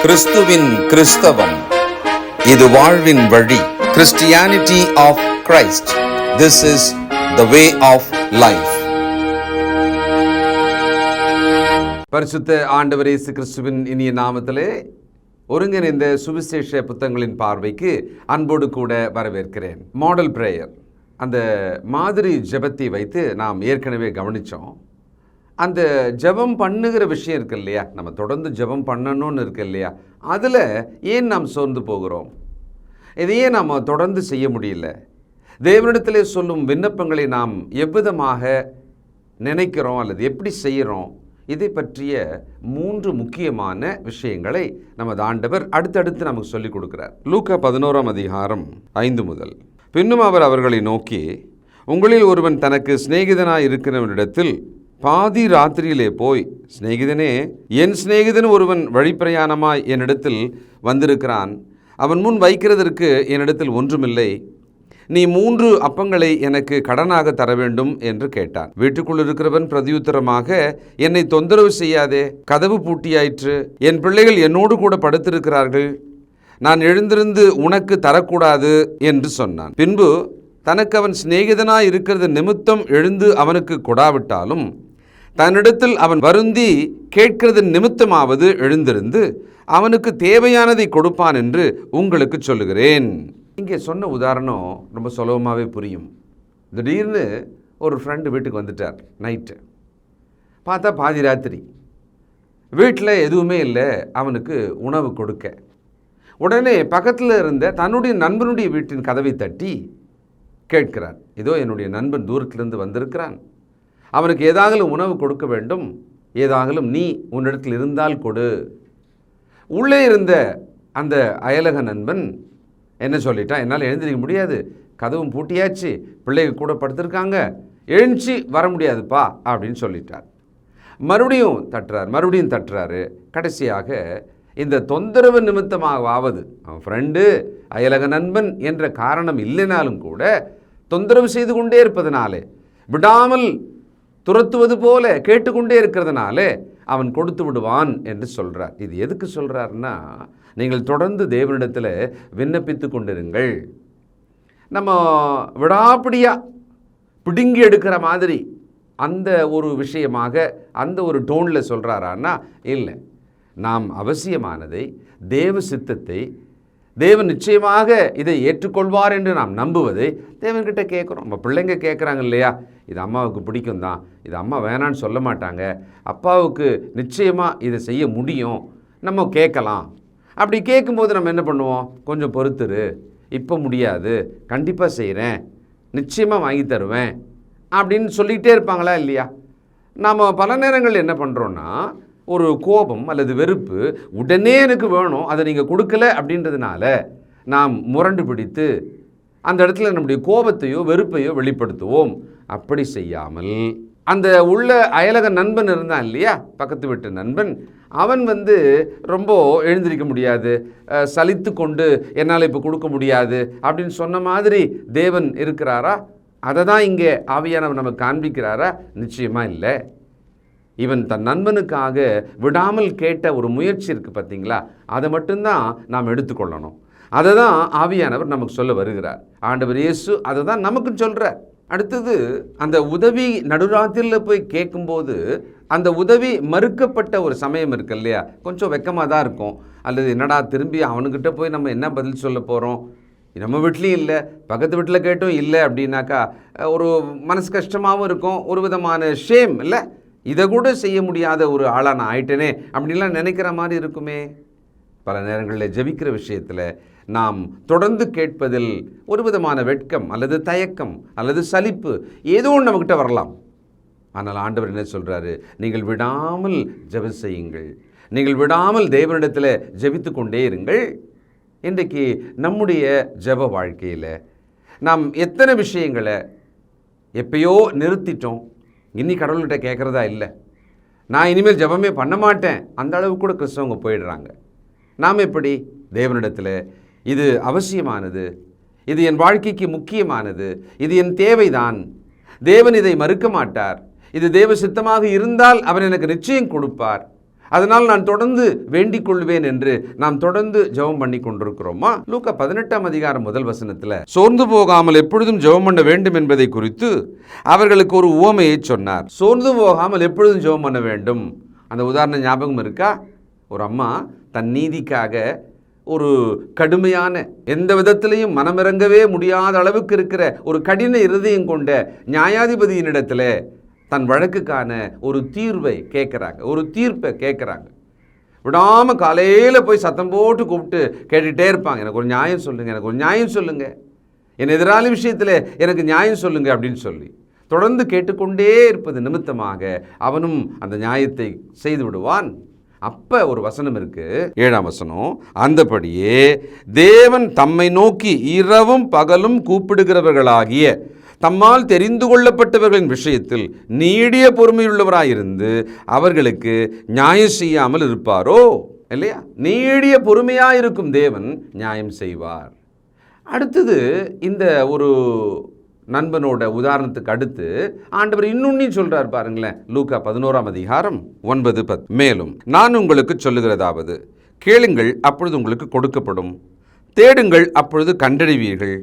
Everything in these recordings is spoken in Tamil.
கிறிஸ்துவின் கிறிஸ்தவம், இது வாழ்வின் வழி. Christianity of Christ, this is the way of life. பரிசுத்த ஆண்டவர் இயேசு கிறிஸ்துவின் இனிய நாமத்திலே ஒருங்கிணைந்த சுவிசேஷ புத்தகங்களின் பார்வைக்கு அன்போடு கூட வரவேற்கிறேன். மாடல் பிரேயர், அந்த மாதிரி ஜெபத்தை வைத்து நாம் ஏற்கனவே கவனித்தோம். அந்த ஜெபம் பண்ணுகிற விஷயம் இருக்கு இல்லையா, நம்ம தொடர்ந்து ஜெபம் பண்ணணும்னு இருக்கு இல்லையா, அதில் ஏன் நாம் சோர்ந்து போகிறோம்? இதையே நாம் தொடர்ந்து செய்ய முடியல. தேவனிடத்திலே சொல்லும் விண்ணப்பங்களை நாம் எவ்விதமாக நினைக்கிறோம் அல்லது எப்படி செய்கிறோம்? இதை பற்றிய 3 முக்கியமான விஷயங்களை நமது ஆண்டவர் அடுத்தடுத்து நமக்கு சொல்லிக் கொடுக்கிறார். லூக்கா 11ஆம் அதிகாரம் 5 முதல். பின்னும் அவர் அவர்களை நோக்கி, உங்களில் ஒருவன் தனக்கு சிநேகிதனாய் இருக்கிறவனிடத்தில் பாதி ராத்திரியிலே போய், சிநேகிதனே, என் சிநேகிதன் ஒருவன் வழிப்பிரயாணமாய் என்னிடத்தில் வந்திருக்கிறான், அவன் முன் வைக்கிறதற்கு என்னிடத்தில் ஒன்றுமில்லை, நீ 3 அப்பங்களை எனக்கு கடனாக தர வேண்டும் என்று கேட்டான். வீட்டுக்குள் இருக்கிறவன் பிரதியுத்தரமாக, என்னை தொந்தரவு செய்யாதே, கதவு பூட்டியாயிற்று, என் பிள்ளைகள் என்னோடு கூட படுத்திருக்கிறார்கள், நான் எழுந்திருந்து உனக்கு தரக்கூடாது என்று சொன்னான். பின்பு தனக்கு அவன் சிநேகிதனாய் இருக்கிறது நிமித்தம் எழுந்து அவனுக்கு கொடாவிட்டாலும் தன்னிடத்தில் அவன் வருந்தி கேட்கிறது நிமித்தமாவது எழுந்திருந்து அவனுக்கு தேவையானதை கொடுப்பான் என்று உங்களுக்கு சொல்லுகிறேன். இங்கே சொன்ன உதாரணம் ரொம்ப சுலபமாகவே புரியும். திடீர்னு ஒரு ஃப்ரெண்டு வீட்டுக்கு வந்துட்டார். நைட்டு பார்த்தா பாதி ராத்திரி, வீட்டில் எதுவுமே இல்லை அவனுக்கு உணவு கொடுக்க. உடனே பக்கத்தில் இருந்த தன்னுடைய நண்பனுடைய வீட்டின் கதவை தட்டி கேட்கிறார், ஏதோ என்னுடைய நண்பன் தூரத்திலிருந்து வந்திருக்கிறான், அவனுக்கு ஏதாகலும் உணவு கொடுக்க வேண்டும், ஏதாகலும் நீ உன்னிடத்தில் இருந்தால் கொடு. உள்ளே இருந்த அந்த அயலக நண்பன் என்ன சொல்லிட்டான், என்னால் எழுந்திருக்க முடியாது, கதவும் பூட்டியாச்சு, பிள்ளைகள் கூட படுத்திருக்காங்க, எழுந்துச்சு வர முடியாதுப்பா அப்படின்னு சொல்லிட்டார். மறுபடியும் தட்டுறாரு. கடைசியாக இந்த தொந்தரவு நிமித்தமாகவாவது, அவன் ஃப்ரெண்டு அயலக நண்பன் என்ற காரணம் இல்லைனாலும் கூட தொந்தரவு செய்து கொண்டே இருப்பதனாலே, விடாமல் துரத்துவது போல கேட்டுக்கொண்டே இருக்கிறதுனாலே அவன் கொடுத்து விடுவான் என்று சொல்கிறார். இது எதுக்கு சொல்கிறாருன்னா, நீங்கள் தொடர்ந்து தேவனிடத்தில் விண்ணப்பித்து கொண்டிருங்கள். நம்ம விடாப்பிடியாக பிடுங்கி எடுக்கிற மாதிரி அந்த ஒரு விஷயமாக அந்த ஒரு டோனில் சொல்கிறாரான்னா இல்லை. நாம் அவசியமானதை, தேவ சித்தத்தை, தேவன் நிச்சயமாக இதை ஏற்றுக்கொள்வார் என்று நாம் நம்புவதை தேவன்கிட்ட கேட்குறோம். நம்ம பிள்ளைங்க கேட்குறாங்க இல்லையா, இது அம்மாவுக்கு பிடிக்கும் தான், இது அம்மா வேணான்னு சொல்ல மாட்டாங்க, அப்பாவுக்கு நிச்சயமாக இதை செய்ய முடியும், நம்ம கேட்கலாம். அப்படி கேட்கும்போது நம்ம என்ன பண்ணுவோம், கொஞ்சம் பொறுத்துரு, இப்போ முடியாது, கண்டிப்பாக செய்கிறேன், நிச்சயமாக வாங்கி தருவேன் அப்படின்னு சொல்லிகிட்டே இருப்பாங்களா இல்லையா? நாம் பல நேரங்கள் என்ன பண்ணுறோன்னா, ஒரு கோபம் அல்லது வெறுப்பு, உடனே எனக்கு வேணும், அதை நீங்கள் கொடுக்கல அப்படின்றதுனால நாம் முரண்டு பிடித்து அந்த இடத்துல நம்முடைய கோபத்தையோ வெறுப்பையோ வெளிப்படுத்துவோம். அப்படி செய்யாமல், அந்த உள்ள அயலக நண்பன் இருந்தான் இல்லையா, பக்கத்து வீட்டு நண்பன், அவன் ரொம்ப எழுந்திருக்க முடியாது, சலித்து கொண்டு என்னால் இப்போ கொடுக்க முடியாது அப்படின்னு சொன்ன மாதிரி தேவன் இருக்கிறாரா? அதை தான் இங்கே ஆவியானவர் நமக்கு காண்பிக்கிறாரா? நிச்சயமாக இல்லை. இவன் தன் நண்பனுக்காக விடாமல் கேட்ட ஒரு முயற்சி இருக்குது பார்த்தீங்களா, அதை மட்டும்தான் நாம் எடுத்துக்கொள்ளணும். அதை தான் ஆவியானவர் நமக்கு சொல்ல வருகிறார். ஆண்டவர் இயேசு அதை தான் நமக்கு சொல்கிறார். அடுத்தது, அந்த உதவி நடுராத்திரியில் போய் கேட்கும்போது அந்த உதவி மறுக்கப்பட்ட ஒரு சமயம் இருக்கு இல்லையா, கொஞ்சம் வெக்கமாக தான் இருக்கும். அல்லது என்னடா திரும்பி அவனுக்கிட்ட போய் நம்ம என்ன பதில் சொல்ல போகிறோம், நம்ம வீட்லேயும் இல்லை, பக்கத்து வீட்டில் கேட்டும் இல்லை அப்படின்னாக்கா ஒரு மனசு கஷ்டமாகவும் இருக்கும், ஒரு விதமான ஷேம் இல்லை, இதை கூட செய்ய முடியாத ஒரு ஆளாக நான் ஆயிட்டேனே அப்படின்லாம் நினைக்கிற மாதிரி இருக்குமே. பல நேரங்களில் ஜெபிக்கிற விஷயத்தில் நாம் தொடர்ந்து கேட்பதில் ஒரு விதமான வெட்கம் அல்லது தயக்கம் அல்லது சலிப்பு ஏதோ ஒன்று நம்மக்கிட்ட வரலாம். ஆனால் ஆண்டவர் என்ன சொல்கிறாரு, நீங்கள் விடாமல் ஜெபம் செய்யுங்கள், நீங்கள் விடாமல் தேவனிடத்தில் ஜெபித்து கொண்டே இருங்கள். இன்றைக்கு நம்முடைய ஜெப வாழ்க்கையில் நாம் எத்தனை விஷயங்களை எப்பயோ நிறுத்திட்டோம், இனி கடவுள்கிட்ட கேட்குறதா இல்லை, நான் இனிமேல் ஜெபமே பண்ண மாட்டேன், அந்த அளவுக்கு கூட கிறிஸ்தவங்க போயிடுறாங்க. நாம் எப்படி தேவனிடத்தில், இது அவசியமானது, இது என் வாழ்க்கைக்கு முக்கியமானது, இது என் தேவைதான், தேவன் இதை மறுக்க மாட்டார், இது தேவ சித்தமாக இருந்தால் அவர் எனக்கு நிச்சயம் கொடுப்பார், அதனால் நான் தொடர்ந்து வேண்டிக் கொள்வேன் என்று நாம் தொடர்ந்து ஜெபம் பண்ணி கொண்டிருக்கிறோமா? லூக்கா 18ஆம் அதிகாரம் முதல் வசனத்தில் சோர்ந்து போகாமல் எப்பொழுதும் ஜெபம் பண்ண வேண்டும் என்பதை குறித்து அவர்களுக்கு ஒரு உவமையை சொன்னார். சோர்ந்து போகாமல் எப்பொழுதும் ஜெபம் பண்ண வேண்டும். அந்த உதாரணம் ஞாபகம் இருக்கா? ஒரு அம்மா தன் நீதிக்காக ஒரு கடுமையான, எந்த விதத்திலையும் மனமிறங்கவே முடியாத அளவுக்கு இருக்கிற ஒரு கடின இருதயம் கொண்ட நியாயாதிபதியினிடத்தில் தன் வழக்குக்கான ஒரு தீர்வை கேட்குறாங்க, ஒரு தீர்ப்பை கேட்குறாங்க. விடாமல் காலையில் போய் சத்தம் போட்டு கூப்பிட்டு கேட்டுகிட்டே இருப்பாங்க, எனக்கு ஒரு நியாயம் சொல்லுங்கள், எனக்கு ஒரு நியாயம் சொல்லுங்கள், என் எதிராளி விஷயத்தில் எனக்கு நியாயம் சொல்லுங்கள் அப்படின்னு சொல்லி தொடர்ந்து கேட்டுக்கொண்டே இருப்பது நிமித்தமாக அவனும் அந்த நியாயத்தை செய்து விடுவான். அப்போ ஒரு வசனம் இருக்கு, 7ஆம் வசனம், அந்தபடியே தேவன் தம்மை நோக்கி இரவும் பகலும் கூப்பிடுகிறவர்களாகிய தம்மால் தெரிந்து கொள்ளப்பட்டவர்களின் விஷயத்தில் நீடிய பொறுமையுள்ளவராயிருந்து அவர்களுக்கு நியாயம் செய்யாமல் இருப்பாரோ? இல்லையா? நீடிய பொறுமையாயிருக்கும் தேவன் நியாயம் செய்வார். அடுத்தது இந்த ஒரு நண்பனோட உதாரணத்துக்கு அடுத்து ஆண்டவர் இன்னொன்னு சொல்றார் பாருங்களேன். லூக்கா 11ஆம் அதிகாரம் 9-10. மேலும் நான் உங்களுக்கு சொல்லுகிறதாவது, கேளுங்கள் அப்பொழுது உங்களுக்கு கொடுக்கப்படும், தேடுங்கள் அப்பொழுது கண்டடைவீர்கள்,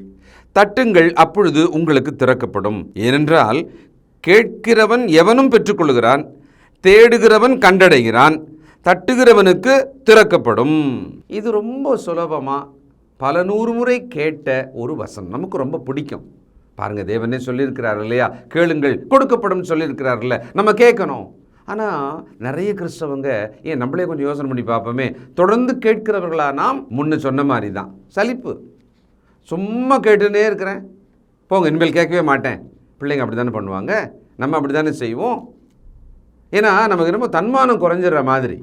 தட்டுங்கள் அப்பொழுது உங்களுக்கு திறக்கப்படும். ஏனென்றால் கேட்கிறவன் எவனும் பெற்றுக்கொள்கிறான், தேடுகிறவன் கண்டடைகிறான், தட்டுகிறவனுக்கு திறக்கப்படும். இது ரொம்ப சுலபமாக பல 100 முறை கேட்ட ஒரு வசனம், நமக்கு ரொம்ப பிடிக்கும். பாருங்க, தேவனே சொல்லியிருக்கிறார் இல்லையா, கேளுங்கள் கொடுக்கப்படும் சொல்லியிருக்கிறார்ல, நம்ம கேட்கணும். ஆனால் நிறைய கிறிஸ்தவங்க ஏன் நம்மளே கொஞ்சம் யோசனை பண்ணி பார்ப்போமே, தொடர்ந்து கேட்கிறவர்களா நாம்? முன்ன சொன்ன மாதிரி தான் சலிப்பு, சும்மா கேட்டுன்னே இருக்கிறேன், போங்க இனிமேல் கேட்கவே மாட்டேன். பிள்ளைங்க அப்படி தானே பண்ணுவாங்க, நம்ம அப்படி தானே செய்வோம். ஏன்னா நமக்கு ரொம்ப தன்மானம் குறைஞ்சிடுற மாதிரி,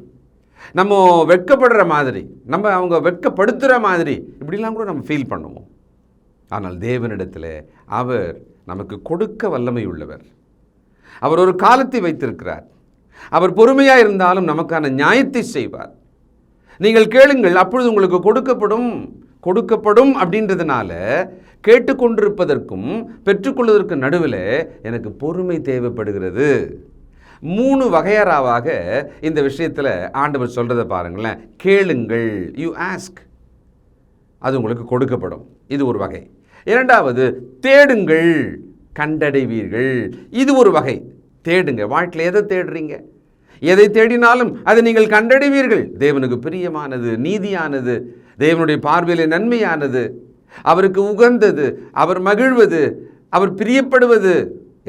நம்ம வெட்கப்படுற மாதிரி, நம்ம அவங்க வெட்கப்படுத்துகிற மாதிரி இப்படிலாம் கூட நம்ம ஃபீல் பண்ணுவோம். ஆனால் தேவனிடத்தில் அவர் நமக்கு கொடுக்க வல்லமை உள்ளவர். அவர் ஒரு காலத்தை வைத்திருக்கிறார். அவர் பொறுமையாக இருந்தாலும் நமக்கான நியாயத்தை செய்வார். நீங்கள் கேளுங்கள் அப்பொழுது உங்களுக்கு கொடுக்கப்படும். கொடுக்கப்படும் அப்படின்றதுனால கேட்டுக்கொண்டிருப்பதற்கும் பெற்றுக்கொள்வதற்கு நடுவில் எனக்கு பொறுமை தேவைப்படுகிறது. 3 வகையறாவாக இந்த விஷயத்தில் ஆண்டவர் சொல்கிறத பாருங்களேன். கேளுங்கள், யூ ஆஸ்க், அது உங்களுக்கு கொடுக்கப்படும், இது ஒரு வகை. இரண்டாவது, தேடுங்கள் கண்டடைவீர்கள், இது ஒரு வகை. தேடுங்க, வாழ்க்கையில் எதை தேடுறீங்க, எதை தேடினாலும் அதை நீங்கள் கண்டடைவீர்கள். தேவனுக்கு பிரியமானது, நீதியானது, தேவனுடைய பார்வையில் நன்மையானது, அவருக்கு உகந்தது, அவர் மகிழ்வது, அவர் பிரியப்படுவது,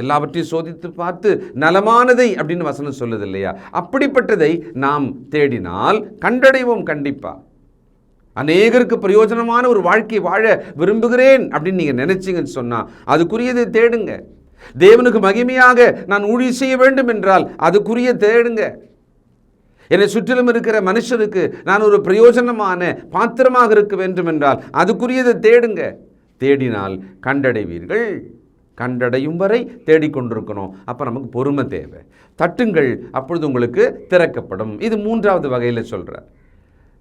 எல்லாவற்றையும் சோதித்து பார்த்து நலமானதை அப்படின்னு வசனம் சொல்லுது இல்லையா? அப்படிப்பட்டதை நாம் தேடினால் கண்டடைவோம் கண்டிப்பாக. அநேகருக்கு பிரயோஜனமான ஒரு வாழ்க்கை வாழ விரும்புகிறேன் அப்படின்னு நீங்கள் நினைச்சிங்கன்னு சொன்னால் அதுக்குரியதை தேடுங்க. தேவனுக்கு மகிமையாக நான் ஊழியம் செய்ய வேண்டும் என்றால் அதுக்குரிய தேடுங்க. என்னை சுற்றிலும் இருக்கிற மனுஷருக்கு நான் ஒரு பிரயோஜனமான பாத்திரமாக இருக்க வேண்டும் என்றால் அதுக்குரியதை தேடுங்க. தேடினால் கண்டடைவீர்கள். கண்டடையும் வரை தேடிக்கொண்டிருக்கணும். அப்போ நமக்கு பொறுமை தேவை. தட்டுங்கள் அப்பொழுது உங்களுக்கு திறக்கப்படும், இது 3வது வகையில் சொல்கிறார்.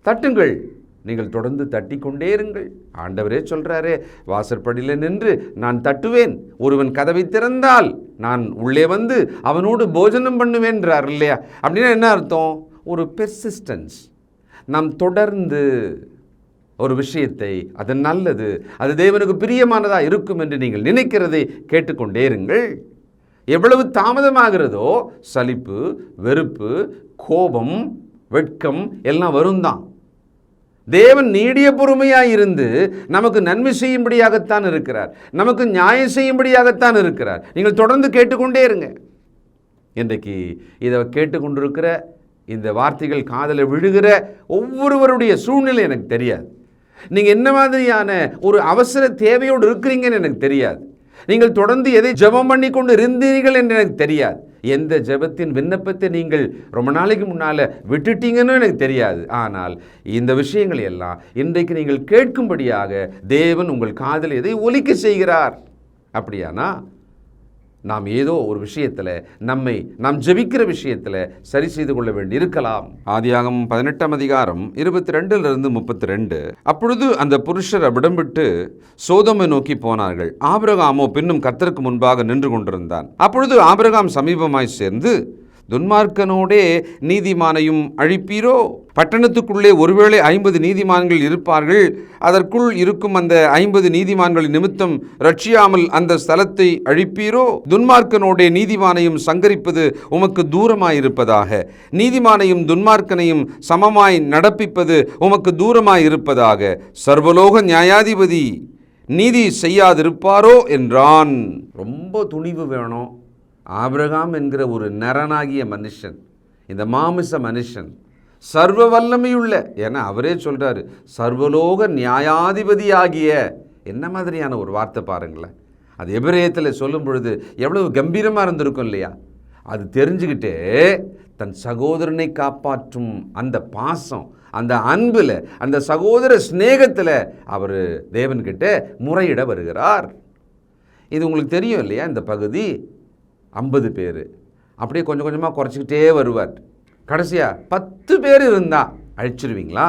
தட்டுங்கள், நீங்கள் தொடர்ந்து தட்டி கொண்டே இருங்கள். ஆண்டவரே சொல்கிறாரே, வாசற்படியில் நின்று நான் தட்டுவேன், ஒருவன் கதவை திறந்தால் நான் உள்ளே வந்து அவனோடு போஜனம் பண்ணுவேன்றார் இல்லையா? அப்படின்னா என்ன அர்த்தம்? ஒரு பெர்சிஸ்டன்ஸ், நாம் தொடர்ந்து ஒரு விஷயத்தை, அது நல்லது, அது தேவனுக்கு பிரியமானதாக இருக்கும் என்று நீங்கள் நினைக்கிறதை கேட்டுக்கொண்டே இருங்கள். எவ்வளவு தாமதமாகிறதோ சலிப்பு, வெறுப்பு, கோபம், வெட்கம் எல்லாம் வரும் தான். தேவன் நீடிய பொறுமையாக இருந்து நமக்கு நன்மை செய்யும்படியாகத்தான் இருக்கிறார், நமக்கு நியாயம் செய்யும்படியாகத்தான் இருக்கிறார். நீங்கள் தொடர்ந்து கேட்டுக்கொண்டே இருங்க. இன்றைக்கு இதை கேட்டுக்கொண்டிருக்கிற இந்த வார்த்தைகள் காதில் விழுகிற ஒவ்வொருவருடைய சூழ்நிலை எனக்கு தெரியாது. நீங்கள் என்ன மாதிரியான ஒரு அவசர தேவையோடு இருக்கிறீங்கன்னு எனக்கு தெரியாது. நீங்கள் தொடர்ந்து எதை ஜெபம் பண்ணி கொண்டு இருந்தீர்கள் என்று எனக்கு தெரியாது. எந்த ஜெபத்தின் விண்ணப்பத்தை நீங்கள் ரொம்ப நாளைக்கு முன்னால் விட்டுட்டீங்கன்னு எனக்கு தெரியாது. ஆனால் இந்த விஷயங்கள் எல்லாம் இன்றைக்கு நீங்கள் கேட்கும்படியாக தேவன் உங்கள் காதில் எதை ஒலிக்க செய்கிறார். அப்படியானா நாம் ஏதோ ஒரு விஷயத்தில் நாம் ஜெபிக்கிற விஷயத்தில் சரி செய்து கொள்ள வேண்டி இருக்கலாம். ஆதியாகமம் 18ஆம் அதிகாரம் 22-32. அப்பொழுது அந்த புருஷர் அவ்விடம் விட்டு சோதோமை நோக்கி போனார்கள். ஆபிரகாமோ பின்னும் கர்த்தருக்கு முன்பாக நின்று கொண்டிருந்தான். அப்பொழுது ஆபிரகாம் சமீபமாய் சேர்ந்து துன்மார்க்கனோடே நீதிமானையும் அழிப்பீரோ? பட்டணத்துக்குள்ளே ஒருவேளை 50 நீதிமான்கள் இருப்பார்கள். அதற்குள் இருக்கும் அந்த 50 நீதிமான்களின் நிமித்தம் ரட்சியாமல் அந்த ஸ்தலத்தை அழிப்பீரோ? துன்மார்க்கனோடே நீதிமானையும் சங்கரிப்பது உமக்கு தூரமாயிருப்பதாக. நீதிமானையும் துன்மார்க்கனையும் சமமாய் நடப்பிப்பது உமக்கு தூரமாயிருப்பதாக. சர்வலோக நியாயாதிபதி நீதி செய்யாதிருப்பாரோ என்றான். ரொம்ப துணிவு வேணும். ஆபிரகாம் என்கிற ஒரு நரனாகிய மனுஷன், இந்த மாமிச மனுஷன், சர்வ வல்லமையுள்ள, ஏன்னா அவரே சொல்றாரு, சர்வலோக நியாயாதிபதியாகிய. என்ன மாதிரியான ஒரு வார்த்தை பாருங்களேன். அது எபிரேயத்தில் சொல்லும் பொழுது எவ்வளவு கம்பீரமாக இருந்திருக்கும் இல்லையா? அது தெரிஞ்சுக்கிட்டே தன் சகோதரனை காப்பாற்றும் அந்த பாசம், அந்த அன்பில், அந்த சகோதர ஸ்நேகத்தில் அவர் தேவன்கிட்ட முறையிட வருகிறார். இது உங்களுக்கு தெரியும் இல்லையா? இந்த பகுதி 50 பேர், அப்படியே கொஞ்சம் கொஞ்சமாக குறைச்சிக்கிட்டே வருவார். கடைசியாக 10 பேர் இருந்தால் அழிச்சிருவீங்களா?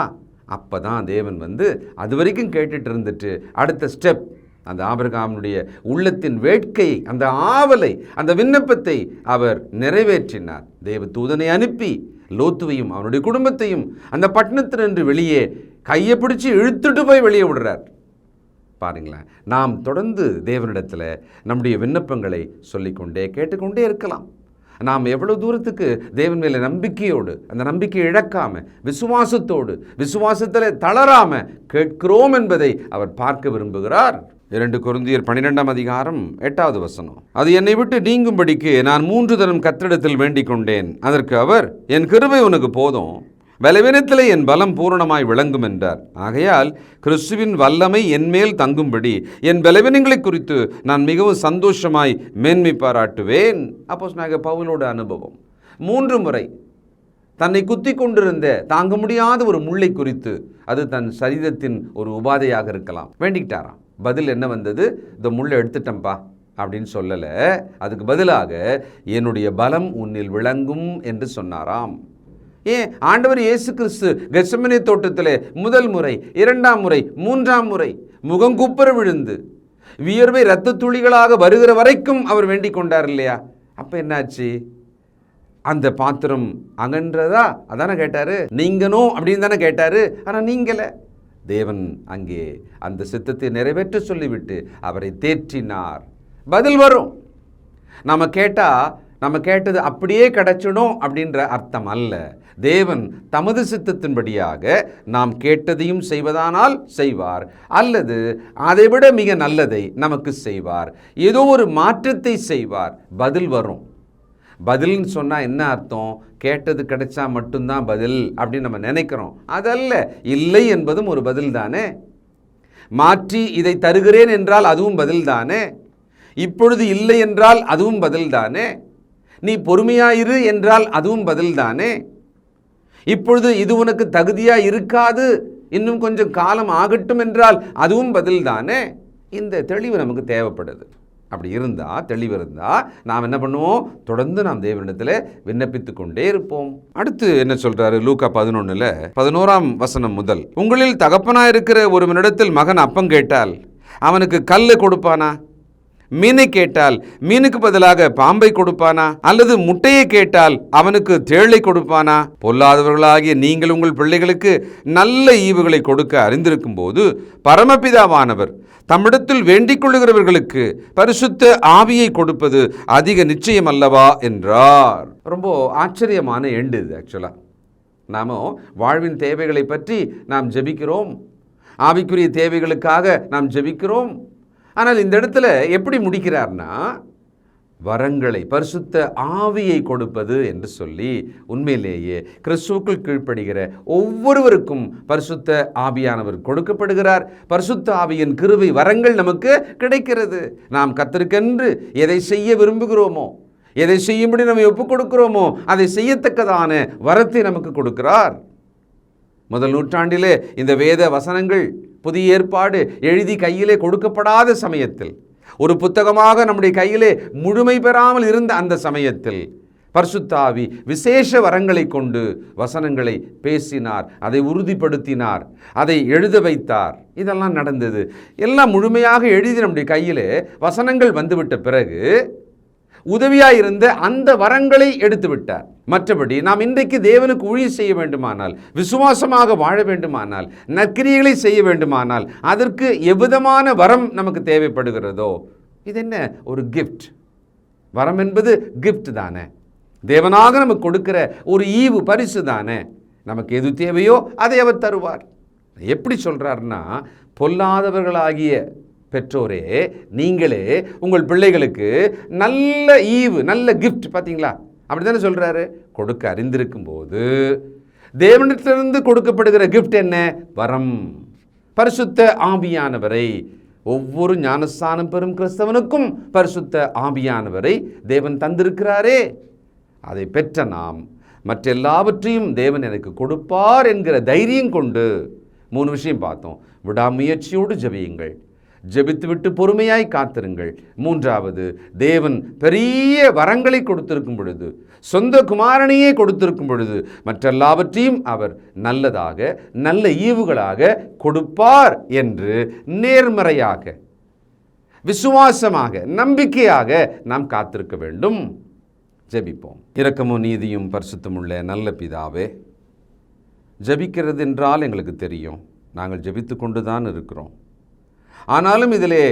அப்போ தான் தேவன் அது வரைக்கும் கேட்டுட்டு இருந்துட்டு அடுத்த ஸ்டெப், அந்த ஆபிரகாமுடைய உள்ளத்தின் வேட்கை, அந்த ஆவலை, அந்த விண்ணப்பத்தை அவர் நிறைவேற்றினார். தேவ தூதனை அனுப்பி லோத்துவையும் அவனுடைய குடும்பத்தையும் அந்த பட்டணத்தினின்று வெளியே கையை பிடிச்சி இழுத்துட்டு போய் வெளியே விடுறார். பாருங்களேன், நாம் தொடர்ந்து தேவனிடத்தில் நம்முடைய விண்ணப்பங்களை சொல்லிக்கொண்டே கேட்டுக்கொண்டே இருக்கலாம். நாம் எவ்வளவு தூரத்துக்கு தேவன் மேலே நம்பிக்கையோடு, அந்த நம்பிக்கையை இழக்காம விசுவாசத்தோடு, விசுவாசத்தில் தளராம கேட்கிறோம் என்பதை அவர் பார்க்க விரும்புகிறார். 2 கொரிந்தியர் 12ஆம் அதிகாரம் 8வது வசனம். அது என்னை விட்டு நீங்கும்படிக்கு நான் 3 தரம் கர்த்தரிடத்தில் வேண்டிக் கொண்டேன். அதற்கு அவர், என் கிருபை உனக்கு போதும், பலவீனத்திலே என் பலம் பூரணமாய் விளங்கும் என்றார். ஆகையால் கிறிஸ்துவின் வல்லமை என்மேல் தங்கும்படி என் பலவீனங்களை குறித்து நான் மிகவும் சந்தோஷமாய் மேன்மை பாராட்டுவேன். அப்போஸ்தலனாகிய பவுலோட அனுபவம் 3 முறை தன்னை குத்தி கொண்டிருந்த தாங்க முடியாத ஒரு முள்ளை குறித்து, அது தன் சரீரத்தின் ஒரு உபாதையாக இருக்கலாம், வேண்டிக்கிட்டாராம். பதில் என்ன வந்தது? இந்த முள்ளை எடுத்துட்டம்பா அப்படின்னு சொல்லலை. அதுக்கு பதிலாக என்னுடைய பலம் உன்னில் விளங்கும் என்று சொன்னாராம். ஏன் ஆண்டவர் இயேசு கிறிஸ்து கெத்செமனே தோட்டத்தில் முதல் முறை, 2ஆம் முறை, 3ஆம் முறை முகங்குப்புற விழுந்து வியர்வை இரத்த துளிகளாக வருகிற வரைக்கும் அவர் வேண்டிக் கொண்டார் இல்லையா? அப்போ என்னாச்சு? அந்த பாத்திரம் அகன்றதா? அதானே கேட்டாரு. நீங்கணும் அப்படின்னு தானே கேட்டாரு. ஆனால் நீங்களே. தேவன் அங்கே அந்த சித்தத்தை நிறைவேற்ற சொல்லிவிட்டு அவரை தேற்றினார். பதில் வரும். நம்ம கேட்டது அப்படியே கிடைச்சிடும் அப்படின்ற அர்த்தம் அல்ல. தேவன் தமது சித்தத்தின்படியாக நாம் கேட்டதையும் செய்வதானால் செய்வார், அல்லது அதைவிட மிக நல்லதை நமக்கு செய்வார். ஏதோ ஒரு மாற்றத்தை செய்வார். பதில் வரும். பதில்னு சொன்னால் என்ன அர்த்தம்? கேட்டது கிடைச்சா மட்டும்தான் பதில் அப்படின்னு நம்ம நினைக்கிறோம். அதல்ல. இல்லை என்பதும் ஒரு பதில் தானே. மாற்றி இதை தருகிறேன் என்றால் அதுவும் பதில் தானே. இப்பொழுது இல்லை என்றால் அதுவும் பதில் தானே. நீ பொறுமையாயிரு என்றால் அதுவும் பதில் தானே. இப்பொழுது இது உனக்கு தகுதியா இருக்காது, இன்னும் கொஞ்சம் காலம் ஆகட்டும் என்றால் அதுவும் பதில் தானே. இந்த தெளிவு நமக்கு தேவைப்படுது. அப்படி இருந்தால், தெளிவு இருந்தால் நாம் என்ன பண்ணுவோம்? தொடர்ந்து நாம் தேவனிடத்தில் விண்ணப்பித்து கொண்டே இருப்போம். அடுத்து என்ன சொல்றாரு? லூக்கா 11:11 வசனம் முதல், உங்களில் தகப்பனாயிருக்கிற ஒருவனிடத்தில் மகன் அப்பம் கேட்டால் அவனுக்கு கல்லை கொடுப்பானா? மீனை கேட்டால் மீனுக்கு பதிலாக பாம்பை கொடுப்பானா? அல்லது முட்டையை கேட்டால் அவனுக்கு தேளை கொடுப்பானா? பொல்லாதவர்களாகிய நீங்கள் உங்கள் பிள்ளைகளுக்கு நல்ல ஈவுகளை கொடுக்க அறிந்திருக்கும் போது பரமபிதாவானவர் தம்மிடத்தில் வேண்டிக் கொள்ளுகிறவர்களுக்கு பரிசுத்த ஆவியை கொடுப்பது அதிக நிச்சயம் அல்லவா என்றார். ரொம்ப ஆச்சரியமான எண்டு இது. ஆக்சுவலாக நாம் வாழ்வின் தேவைகளை பற்றி நாம் ஜெபிக்கிறோம், ஆவிக்குரிய தேவைகளுக்காக நாம் ஜெபிக்கிறோம். ஆனால் இந்த இடத்துல எப்படி முடிக்கிறார்னா, வரங்களை, பரிசுத்த ஆவியை கொடுப்பது என்று சொல்லி, உண்மையிலேயே கிறிஸ்துவுக்குள் கீழ்ப்படுகிற ஒவ்வொருவருக்கும் பரிசுத்த ஆவியானவர் கொடுக்கப்படுகிறார். பரிசுத்த ஆவியின் கிருபை வரங்கள் நமக்கு கிடைக்கிறது. நாம் கர்த்தருக்கென்று எதை செய்ய விரும்புகிறோமோ, எதை செய்யும்படி நம்ம ஒப்புக் கொடுக்கிறோமோ அதை செய்யத்தக்கதான வரத்தை நமக்கு கொடுக்கிறார். முதல் நூற்றாண்டிலே இந்த வேத வசனங்கள், புதிய ஏற்பாடு எழுதி கையிலே கொடுக்கப்படாத சமயத்தில், ஒரு புத்தகமாக நம்முடைய கையிலே முழுமை பெறாமல் இருந்த அந்த சமயத்தில் பரிசுத்த ஆவி விசேஷ வரங்களை கொண்டு வசனங்களை பேசினார், அதை உறுதிப்படுத்தினார், அதை எழுத வைத்தார். இதெல்லாம் நடந்தது. எல்லாம் முழுமையாக எழுதி நம்முடைய கையிலே வசனங்கள் வந்துவிட்ட பிறகு உதவியாக இருந்த அந்த வரங்களை எடுத்து விட்டார். மற்றபடி நாம் இன்றைக்கு தேவனுக்கு ஊழியம் செய்ய வேண்டுமானால், விசுவாசமாக வாழ வேண்டுமானால், நற்கிரியைகளை செய்ய வேண்டுமானால், அதற்கு எவ்விதமான வரம் நமக்கு தேவைப்படுகிறதோ, இது என்ன ஒரு கிஃப்ட். வரம் என்பது கிஃப்ட் தானே, தேவனாக நமக்கு கொடுக்கிற ஒரு ஈவு, பரிசு தானே. நமக்கு எது தேவையோ அதை அவர் தருவார். எப்படி சொல்கிறாருன்னா, பொல்லாதவர்களாகிய பெற்றோரே, நீங்களே உங்கள் பிள்ளைகளுக்கு நல்ல ஈவு, நல்ல கிஃப்ட், பார்த்தீங்களா, அப்படி தானே சொல்கிறாரு. கொடுக்க அறிந்திருக்கும் போது தேவனிடத்திலிருந்து கொடுக்கப்படுகிற கிஃப்ட் என்ன? வரம், பரிசுத்த ஆவியானவரை. ஒவ்வொரு ஞானஸ்தானம் பெறும் கிறிஸ்தவனுக்கும் பரிசுத்த ஆவியானவரை தேவன் தந்திருக்கிறாரே. அதை பெற்ற நாம் மற்ற எல்லாவற்றையும் தேவன் எனக்கு கொடுப்பார் என்கிற தைரியம் கொண்டு 3 விஷயம் பார்த்தோம். விடாமுயற்சியோடு ஜெபியுங்கள், ஜெபித்துவிட்டு பொறுமையாய் காத்திருங்கள். 3வது, தேவன் பெரிய வரங்களை கொடுத்திருக்கும் பொழுது, சொந்த குமாரனையே கொடுத்திருக்கும் பொழுது, மற்றெல்லாவற்றையும் அவர் நல்லதாக, நல்ல ஈவுகளாக கொடுப்பார் என்று நேர்மறையாக, விசுவாசமாக, நம்பிக்கையாக நாம் காத்திருக்க வேண்டும். ஜெபிப்போம். இரக்கமும் நீதியும் பரிசுத்தமுள்ள நல்ல பிதாவே, ஜெபிக்கிறது என்றால் எங்களுக்கு தெரியும், நாங்கள் ஜெபித்து கொண்டு தான் இருக்கிறோம். ஆனாலும் இதிலே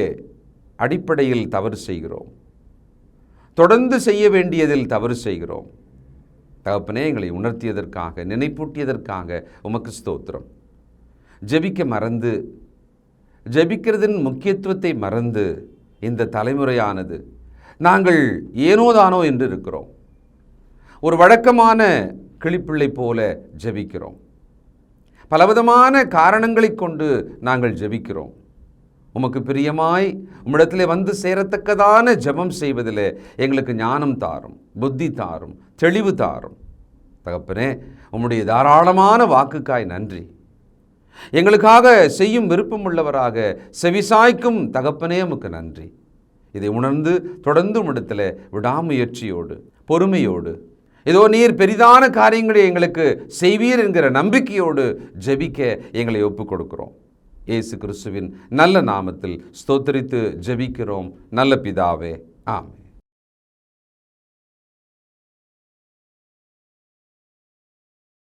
அடிப்படையில் தவறு செய்கிறோம், தொடர்ந்து செய்ய வேண்டியதில் தவறு செய்கிறோம். தகப்பனே, எங்களை உணர்த்தியதற்காக, நினைப்பூட்டியதற்காக உமக்கு ஸ்தோத்திரம். ஜெபிக்க மறந்து, ஜெபிக்கிறதின் முக்கியத்துவத்தை மறந்து இந்த தலைமுறையானது நாங்கள் ஏனோதானோ என்று இருக்கிறோம். ஒரு வழக்கமான கிளிப்பிள்ளை போல ஜெபிக்கிறோம். பலவிதமான காரணங்களை கொண்டு நாங்கள் ஜெபிக்கிறோம். உமக்கு பிரியமாய் உம்மிடத்திலே வந்து சேரத்தக்கதான ஜெபம் செய்வதில் எங்களுக்கு ஞானம் தாரும், புத்தி தாரும், தெளிவு தாரும். தகப்பனே, உம்முடைய தாராளமான வாக்குக்காய் நன்றி. எங்களுக்காக செய்யும் விருப்பமுள்ளவராக செவிசாய்க்கும் தகப்பனே உமக்கு நன்றி. இதை உணர்ந்து தொடர்ந்து உம்மிடத்தில் விடாமுயற்சியோடு, பொறுமையோடு, ஏதோ நீர் பெரிதான காரியங்களை எங்களுக்கு செய்வீர் என்கிற நம்பிக்கையோடு ஜெபிக்க எங்களை ஒப்புக் கொடுக்கிறோம். இயேசு கிறிஸ்துவின் நல்ல நாமத்தில் ஸ்தோத்திரித்து ஜெபிக்கிறோம் நல்ல பிதாவே, ஆமென்.